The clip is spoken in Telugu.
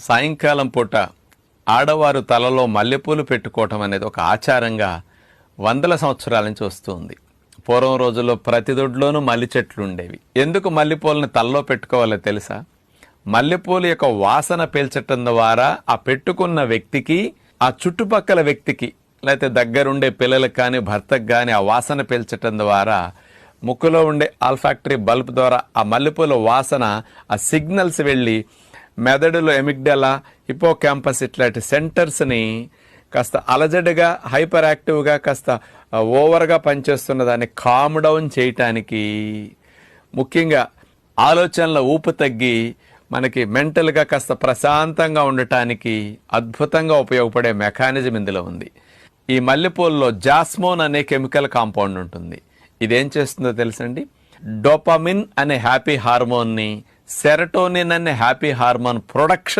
సాయంకాలం పూట ఆడవారు తలలో మల్లెపూలు పెట్టుకోవటం అనేది ఒక ఆచారంగా వందల సంవత్సరాల నుంచి వస్తుంది. పూర్వం రోజుల్లో ప్రతి దొడ్లోనూ మల్లి చెట్లు ఉండేవి. ఎందుకు మల్లెపూలని తలలో పెట్టుకోవాలో తెలుసా? మల్లెపూలు యొక్క వాసన పీల్చటం ద్వారా ఆ పెట్టుకున్న వ్యక్తికి, ఆ చుట్టుపక్కల వ్యక్తికి, లేకపోతే దగ్గరుండే పిల్లలకు కానీ భర్తకు కానీ ఆ వాసన పీల్చటం ద్వారా ముక్కులో ఉండే ఆల్ఫాక్టరీ బల్బ్ ద్వారా ఆ మల్లెపూల వాసన, ఆ సిగ్నల్స్ వెళ్ళి మెదడులో ఎమిగ్డలా, హిపోక్యాంపస్ ఇట్లాంటి సెంటర్స్ని కాస్త అలజడిగా, హైపర్ యాక్టివ్గా, కాస్త ఓవర్గా పనిచేస్తున్న దాన్ని కామ్ డౌన్ చేయటానికి, ముఖ్యంగా ఆలోచనల ఊపు తగ్గి మనకి మెంటల్గా కాస్త ప్రశాంతంగా ఉండటానికి అద్భుతంగా ఉపయోగపడే మెకానిజం ఇందులో ఉంది. ఈ మల్లెపూలలో జాస్మోన్ అనే కెమికల్ కాంపౌండ్ ఉంటుంది. ఇదేం చేస్తుందో తెలుసండి? డోపమిన్ అనే హ్యాపీ హార్మోన్ని, సెరటోనిన్ అనే హ్యాపీ హార్మోన్ ప్రొడక్షన్